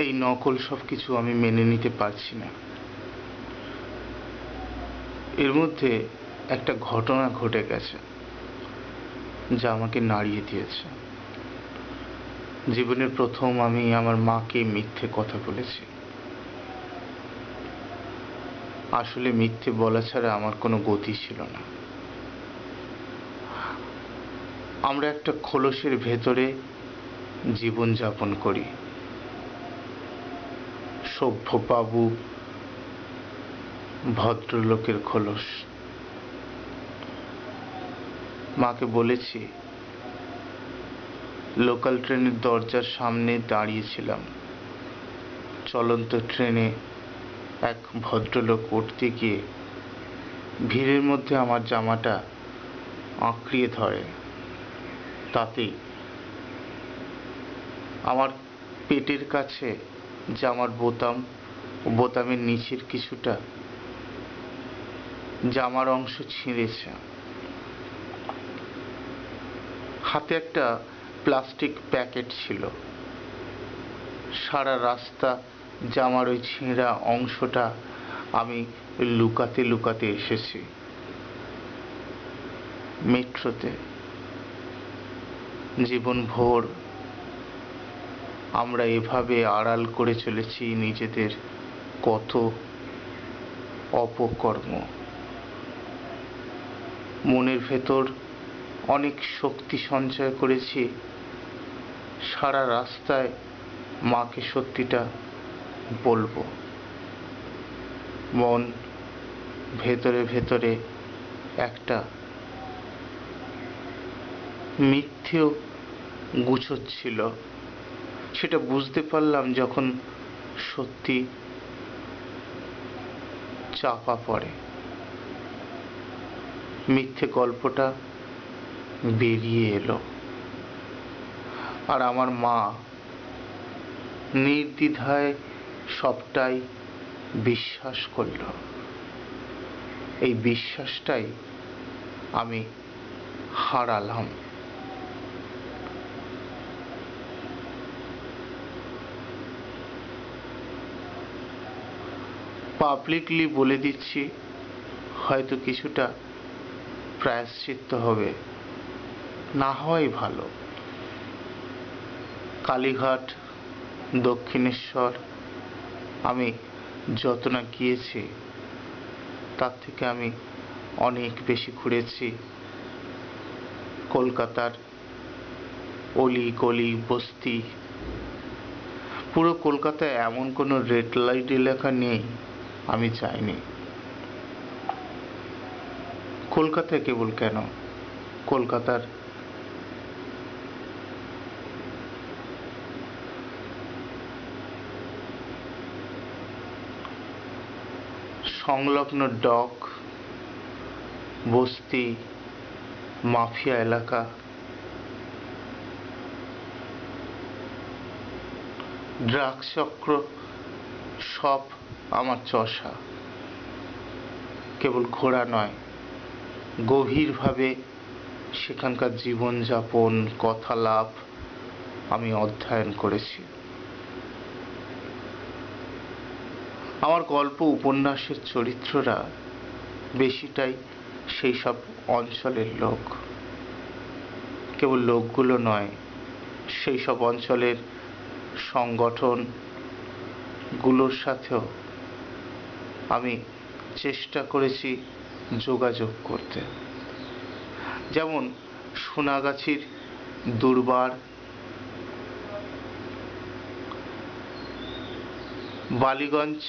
এই নকল সব কিছু আমি মেনে নিতে পারছি না। এর মধ্যে একটা ঘটনা ঘটে গেছে যা আমাকে নাড়িয়ে দিয়েছে। জীবনের প্রথম আমি আমার মাকে মিথ্যে কথা বলেছি। আসলে মিথ্যে বলা ছাড়া আমার কোনো গতি ছিল না। আমরা একটা খোলসের ভেতরে জীবন যাপন করি। সভ্যবাবু ভদ্রলোকের খোলস। মাকে বলেছি, লোকাল ট্রেনের দরজার সামনে দাঁড়িয়েছিলাম। চলন্ত ট্রেনে এক ভদ্রলোক উঠতে গিয়ে ভিড়ের মধ্যে আমার জামাটা আঁকড়িয়ে ধরে। তাতে আমার পেটের কাছে জামার বোতাম ও বোতামের নিচের কিছুটা জামার অংশ ছিঁড়েছে। হাতে একটা প্লাস্টিক প্যাকেট ছিল। সারা রাস্তা জামার ওই ছেঁড়া অংশটা আমি লুকাতে লুকাতে এসেছি। মেট্রোতে জীবনভর আমরা এভাবে আড়াল করে চলেছি নিজেদের কত অপকর্ম। মনের ভেতর অনেক শক্তি সঞ্চয় করেছি সারা রাস্তায় মাকে সত্যিটা বলবো। মন ভেতরে ভেতরে একটা মিথ্যেও গুছোচ্ছিল। সেটা বুঝতে পারলাম যখন সত্যি চাপা পড়ে। মিথ্যে গল্পটা বেরিয়ে এলো, আর আমার মা নির্দ্বিধায় সবটাই বিশ্বাস করল। এই বিশ্বাসটাই আমি হারালাম। পাবলিকলি বলে দিচ্ছি, হয়তো কিছুটা প্রায়শ্চিত্ত হবে, না হওয়াই ভালো। কালীঘাট, দক্ষিণেশ্বর আমি যত না গিয়েছি তার থেকে আমি অনেক বেশি ঘুরেছি। কলকাতার অলি গলি বস্তি, পুরো কলকাতায় এমন কোনো রেড লাইট এলাকা নেই আমি যাইনি। কলকাতায় কেবল কেন, কলকাতার সংলগ্ন ডক, বস্তি, মাফিয়া এলাকা, ড্রাগ চক্র সব আমার চষা। কেবল ঘোরা নয়, গভীরভাবে সেখানকার জীবনযাপন, কথালাপ আমি অধ্যয়ন করেছি। আমার গল্প উপন্যাসের চরিত্ররা বেশিটাই সেই সব অঞ্চলের লোক। কেবল লোকগুলো নয়, সেই সব অঞ্চলের সংগঠনগুলোর সাথেও আমি চেষ্টা করেছি যোগাযোগ করতে। যেমন সোনাগাছির দুর্বার, বালিগঞ্জ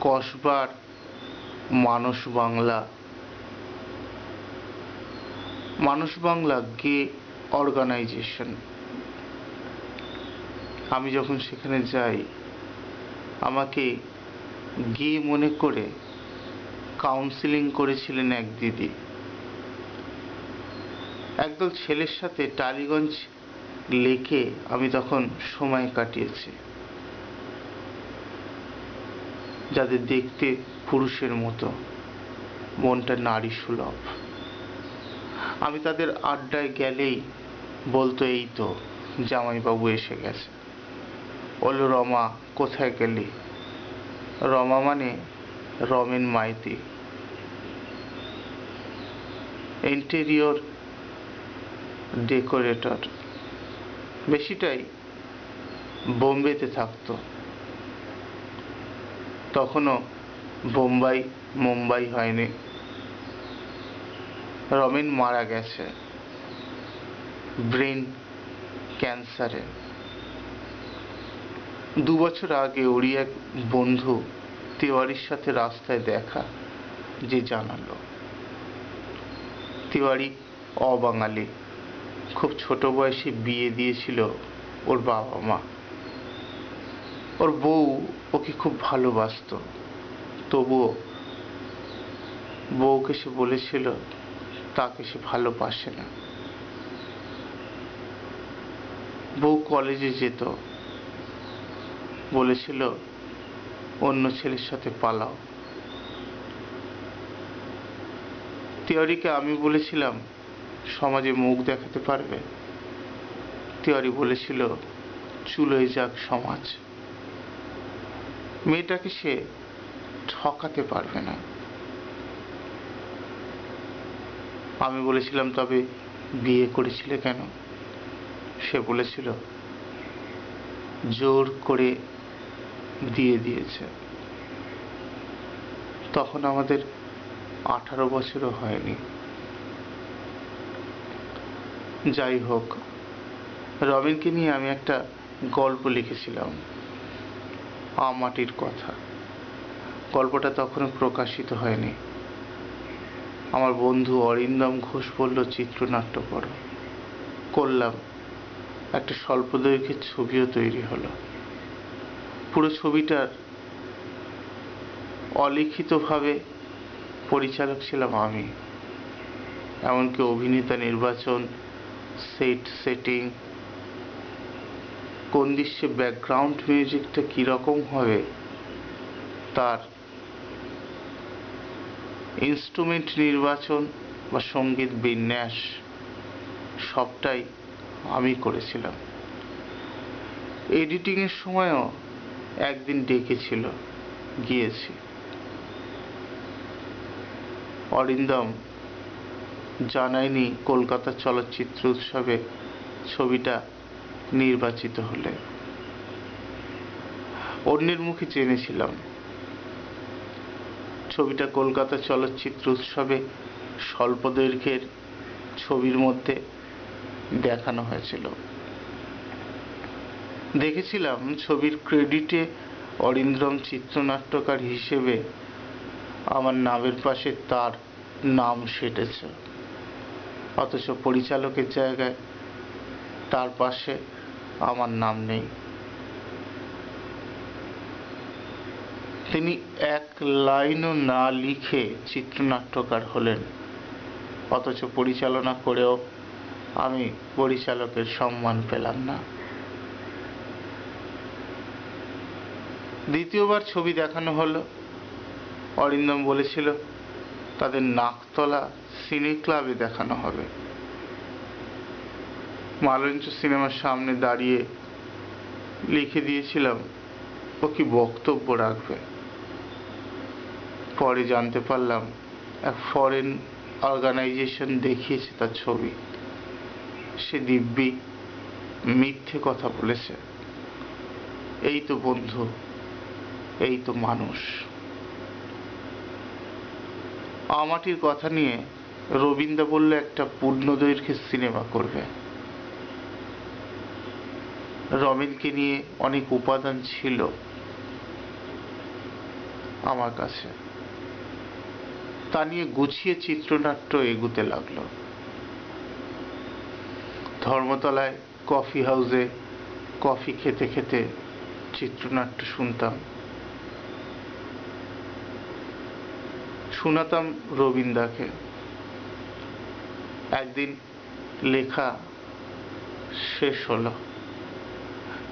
কসবার মানস বাংলা গে অর্গানাইজেশন। আমি যখন সেখানে যাই, আমাকে গে মনে করে কাউন্সিলিং করেছিলেন এক দিদি। একদল ছেলের সাথে টালিগঞ্জ লেকে আমি তখন সময় কাটিয়েছি, যাদের দেখতে পুরুষের মতো, মনটা নারী সুলভ। আমি তাদের আড্ডায় গেলেই বলতো, এই তো জামাইবাবু এসে গেছে। বলল, রমা কোথায় গেলি? রমা মানে রমেন মাইতি, ইন্টেরিয়র ডেকোরেটর। বেশিটাই বোম্বেতে থাকতো। তখনও বোম্বাই মুম্বাই হয়নি। রমেন মারা গেছে ব্রেন ক্যান্সারে। 2 বছর আগে ওরই এক বন্ধু তিওয়ারির সাথে রাস্তায় দেখা, যে জানালো। তিওয়ারি অবাঙালি, খুব ছোট বয়সে বিয়ে দিয়েছিল ওর বাবা মা। ওর বউ ওকে খুব ভালোবাসতো, তবুও বউকে সে বলেছিল তাকে সে ভালোবাসে না। বউ কলেজে যেত, বলেছিল অন্য ছেলের সাথে পালাও। তিওয়ারিকে আমি বলেছিলাম সমাজে মুখ দেখাতে পারবে? তিওয়ারি বলেছিল চুলোয় যাক সমাজ, মেয়েটাকে সে ঠকাতে পারবে না। আমি বলেছিলাম তবে বিয়ে করেছিলে কেন? সে বলেছিল জোর করে দিয়ে দিয়েছে। তখন আমাদের 18 বছরও হয়নি। যাই হোক, রবিনকে নিয়ে আমি একটা গল্প লিখেছিলাম, আমাটির কথা। গল্পটা তখনও প্রকাশিত হয়নি। আমার বন্ধু অরিন্দম ঘোষ বলল চিত্রনাট্য করো। করলাম। একটা স্বল্পদৈর্ঘ্যের ছবিও তৈরি হলো। পুরো ছবিটার অলিখিতভাবে পরিচালক ছিলাম আমি। এমনকি অভিনেতা নির্বাচন, সেটিং, কোন দৃশ্যে ব্যাকগ্রাউন্ড মিউজিকটা কীরকম হবে, তার ইনস্ট্রুমেন্ট নির্বাচন বা সঙ্গীত বিন্যাস সবটাই আমি করেছিলাম। এডিটিংয়ের সময়ও একদিন ডেকেছিল, গিয়েছি। অরিন্দম জানায়নি কলকাতা চলচ্চিত্র উৎসবে ছবিটা নির্বাচিত হলে। অন্যের মুখে জেনেছিলাম ছবিটা কলকাতা চলচ্চিত্র উৎসবে স্বল্পদৈর্ঘ্যের ছবির মধ্যে দেখানো হয়েছিল। দেখেছিলাম ছবির ক্রেডিটে অরিন্দম চিত্রনাট্যকার হিসেবে আমার নামের পাশে তার নাম সেটেছে, অথচ পরিচালকের জায়গায় তার পাশে আমার নাম নেই। তিনি এক লাইনও না লিখে চিত্রনাট্যকার হলেন, অথচ পরিচালনা করেও আমি পরিচালকের সম্মান পেলাম না। দ্বিতীয়বার ছবি দেখানো হলো। অরিন্দম বলেছিল তাদের নাকতলা সিনে ক্লাবে দেখানো হবে। মালঞ্চ সিনেমার সামনে দাঁড়িয়ে লিখে দিয়েছিলাম ও কি বক্তব্য রাখবে। পরে জানতে পারলাম এক ফরেন অর্গানাইজেশন দেখিয়েছে তার ছবি। সে দিব্যি মিথ্যে কথা বলেছে। এই তো বন্ধু, এই তো মানুষ। আমাটির কথা নিয়ে রবীন্দ্র বলল একটা পূর্ণদৈর্ঘ্যের সিনেমা করবে। রমেনকে নিয়ে অনেক উপাদান ছিল আমার কাছে, তা নিয়ে গুছিয়ে চিত্রনাট্য এগুতে লাগলো। ধর্মতলায় কফি হাউসে কফি খেতে খেতে চিত্রনাট্য শোনাতাম রবীন্দ্রকে। একদিন লেখা শেষ হলো।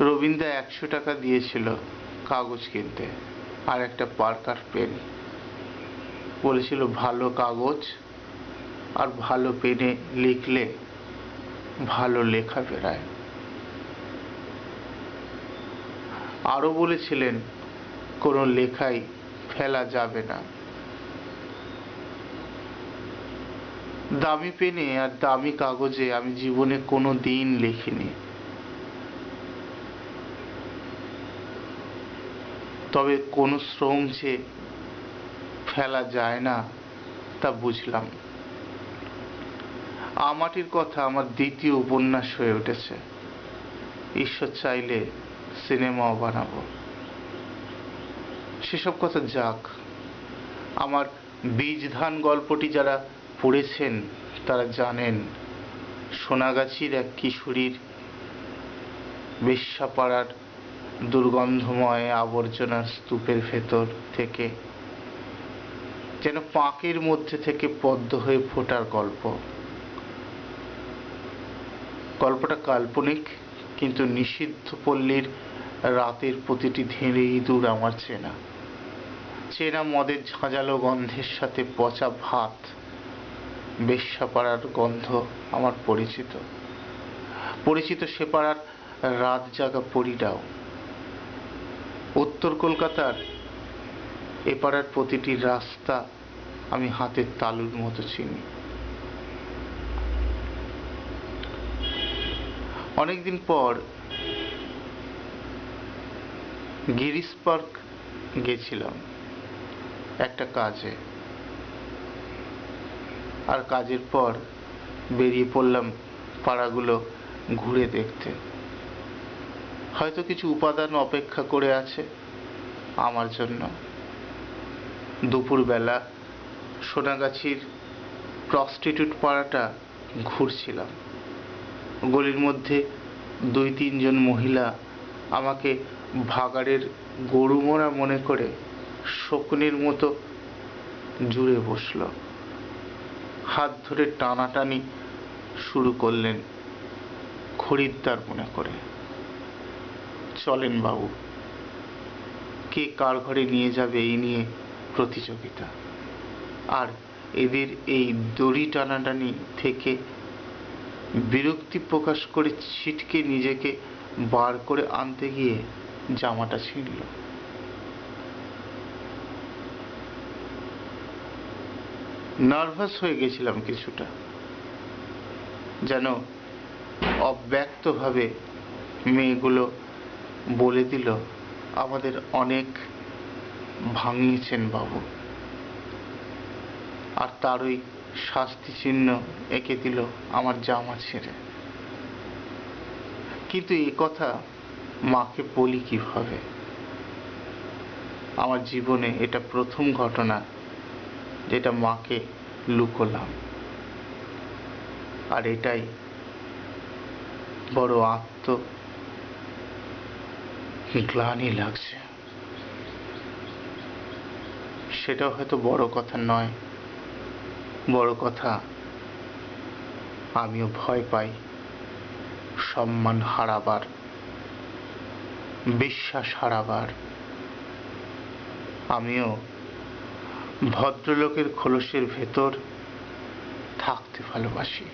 রবীন্দ্র 100 টাকা দিয়েছিল কাগজ কিনতে আর একটা পার্কার পেন। বলেছিল ভালো কাগজ আর ভালো পেনে লিখলে ভালো লেখা বেরায়। আরো বলেছিলেন কোনো লেখাই ফেলা যাবে না। দামি পেনে আর দামি কাগজে আমি জীবনে কোনো দিন লিখিনি, তবে কোনো শ্রম যে ফেলা যায় না তা বুঝলাম। আমাটির কথা আমার দ্বিতীয় উপন্যাস হয়ে উঠেছে। ঈশ্বর চাইলে সিনেমাও বানাবো। সেসব কথা যাক, আমার বীজ ধান গল্পটি যারা পড়েছেন তারা জানেন সোনাগাছির এক কিশোরীর বেশ্যাপাড়ার দুর্গন্ধময় আবর্জনার স্তূপের ভেতর থেকে যেন পাঁকের মধ্যে থেকে পদ্ম হয়ে ফোটার গল্প। গল্পটা কাল্পনিক, কিন্তু নিষিদ্ধ পল্লীর রাতের প্রতিটি ধেড়ে ইঁদুর আমার চেনা। চেনা মদের ঝাঁঝালো গন্ধের সাথে পচা ভাত, বেশ্যাপাড়ার গন্ধ আমার পরিচিত। পরিচিত সে পাড়ার রাত জাগা পরীরাও। উত্তর কলকাতার এ পাড়ার প্রতিটি রাস্তা আমি হাতের তালুর মতো চিনি। অনেকদিন পর গিরিশ পার্ক গেছিলাম একটা কাজে, আর কাজের পর বেরিয়ে পড়লাম পাড়াগুলো ঘুরে দেখতে। হয়তো কিছু উপাদান অপেক্ষা করে আছে আমার জন্য। দুপুরবেলা সোনাগাছির প্রস্টিটিউট পাড়াটা ঘুরছিলাম। গলির মধ্যে 2-3 জন মহিলা আমাকে ভাগাড়ের গরুমোরা মনে করে শকুনের মতো জুড়ে বসল। হাত ধরে টানাটানি শুরু করলেন খরিদ্দার মনে করে। চলেন বাবু, কে কার ঘরে নিয়ে যাবে এই নিয়ে প্রতিযোগিতা। আর এদের এই দড়ি টানাটানি থেকে বিরক্তি প্রকাশ করে ছিটকে নিজেকে বার করে আনতে গিয়ে জামাটা ছিঁড়ল। নার্ভাস হয়ে গেছিলাম কিছুটা, যেন অব্যক্তভাবে মেয়েগুলো বলে দিল আমাদের অনেক ভাঙিয়েছেন বাবু, আর তারই শাস্তি চিহ্ন এঁকে দিল আমার জামা ছেড়ে। কিন্তু এ কথা মাকে বলি কিভাবে? আমার জীবনে এটা প্রথম ঘটনা যেটা মাকে লুকোলাম, আর এটাই বড় গ্লানি লাগছে। সেটা হয়তো বড় কথা নয়, বড় কথা আমিও ভয় পাই সম্মান হারাবার, বিশ্বাস হারাবার। আমিও ভদ্রলোকের খোলসের ভেতর থাকতে ভালোবাসি।